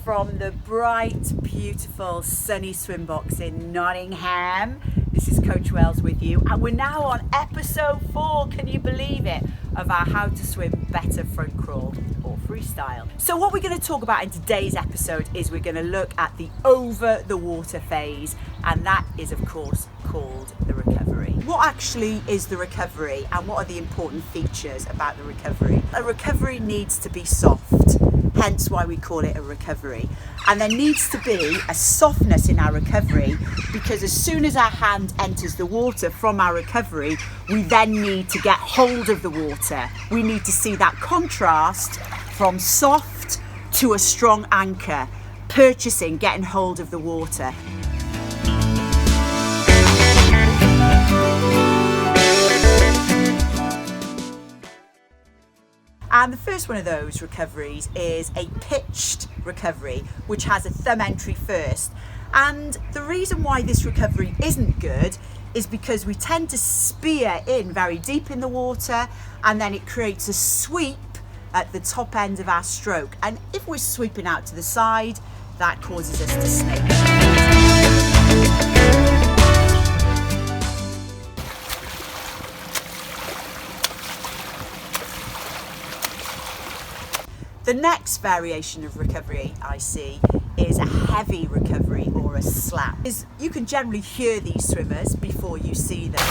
From the bright, beautiful, sunny swim box in Nottingham. This is Coach Wells with you, and we're now on episode 4, can you believe it, of our How to Swim Better Front Crawl or Freestyle. So what we're going to talk about in today's episode is we're going to look at the over the water phase, and that is of course called the recovery. What actually is the recovery, and what are the important features about the recovery? A recovery needs to be soft, hence why we call it a recovery. And there needs to be a softness in our recovery, because as soon as our hand enters the water from our recovery, we then need to get hold of the water. We need to see that contrast from soft to a strong anchor, purchasing, getting hold of the water. And the first one of those recoveries is a pitched recovery, which has a thumb entry first. And the reason why this recovery isn't good is because we tend to spear in very deep in the water, and then it creates a sweep at the top end of our stroke. And if we're sweeping out to the side, that causes us to snake. The next variation of recovery I see is a heavy recovery or a slap. You can generally hear these swimmers before you see them.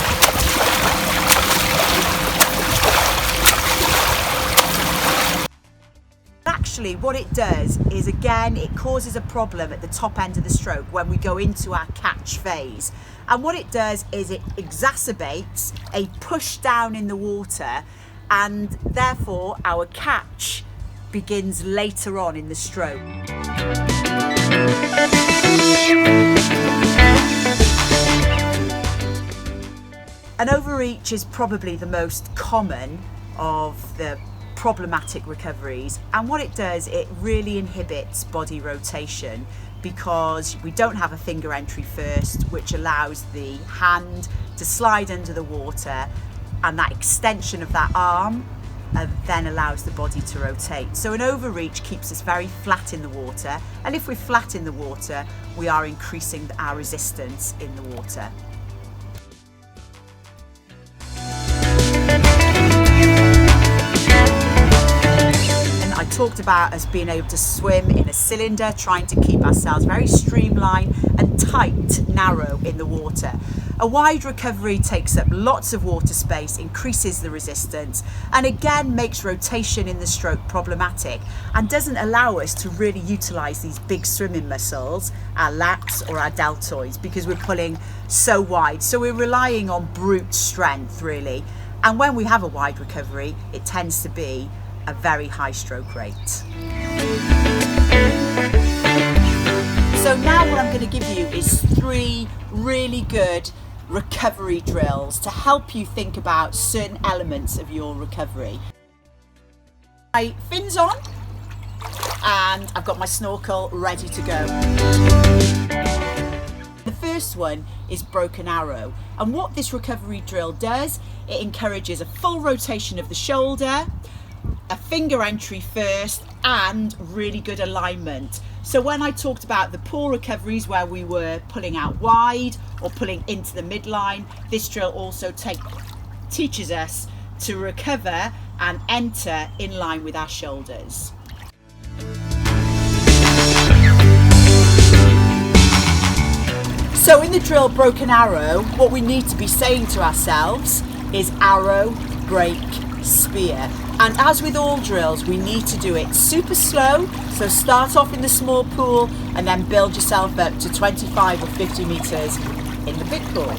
Actually, what it does is, again, it causes a problem at the top end of the stroke when we go into our catch phase. And what it does is it exacerbates a push down in the water, and therefore our catch begins later on in the stroke. An overreach is probably the most common of the problematic recoveries, and what it does, it really inhibits body rotation because we don't have a finger entry first, which allows the hand to slide under the water, and that extension of that arm then allows the body to rotate. So an overreach keeps us very flat in the water, and if we're flat in the water, we are increasing our resistance in the water. And I talked about us being able to swim in a cylinder, trying to keep ourselves very streamlined and tight, narrow in the water. A wide recovery takes up lots of water space, increases the resistance, and again makes rotation in the stroke problematic, and doesn't allow us to really utilise these big swimming muscles, our lats or our deltoids, because we're pulling so wide. So we're relying on brute strength really. And when we have a wide recovery, it tends to be a very high stroke rate. So now what I'm going to give you is 3 really good recovery drills to help you think about certain elements of your recovery. My fins on, and I've got my snorkel ready to go. The first one is broken arrow, and what this recovery drill does, it encourages a full rotation of the shoulder, a finger entry first, and really good alignment. So when I talked about the poor recoveries where we were pulling out wide or pulling into the midline, this drill also teaches us to recover and enter in line with our shoulders. So in the drill broken arrow, what we need to be saying to ourselves is arrow, break, spear. And as with all drills, we need to do it super slow. So start off in the small pool and then build yourself up to 25 or 50 meters in the big pool.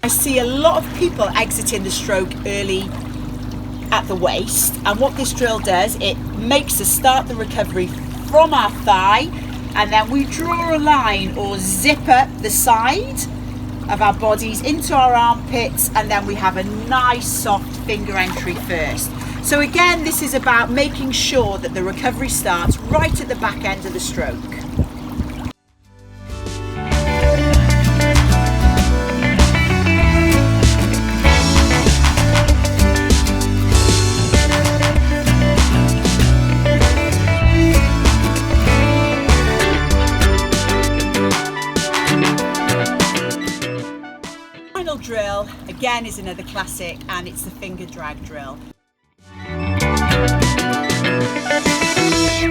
I see a lot of people exiting the stroke early at the waist, and what this drill does, it makes us start the recovery from our thigh, and then we draw a line or zip up the side of our bodies into our armpits, and then we have a nice soft finger entry first. So again, this is about making sure that the recovery starts right at the back end of the stroke. Final drill, again, is another classic, and it's the finger drag drill.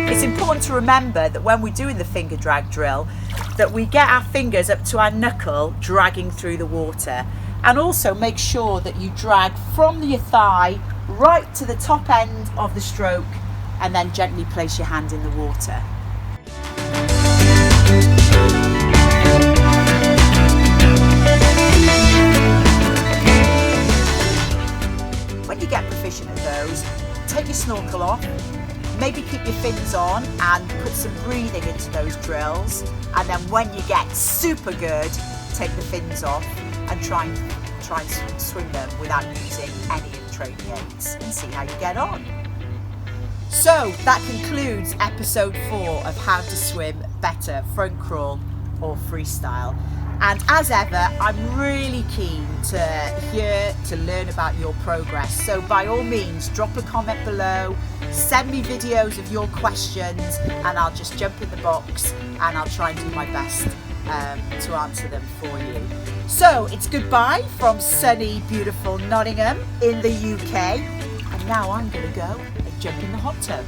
It's important to remember that when we're doing the finger drag drill, that we get our fingers up to our knuckle, dragging through the water. And also make sure that you drag from your thigh right to the top end of the stroke, and then gently place your hand in the water. When you get proficient at those, take your snorkel off, maybe keep your fins on and put some breathing into those drills, and then when you get super good, take the fins off and try and swim them without using any of the training aids, and see how you get on. So that concludes episode 4 of how to swim better front crawl or freestyle. And as ever, I'm really keen to hear, to learn about your progress. So by all means, drop a comment below, send me videos of your questions, and I'll just jump in the box and I'll try and do my best to answer them for you. So it's goodbye from sunny, beautiful Nottingham in the UK. And now I'm going to go and jump in the hot tub.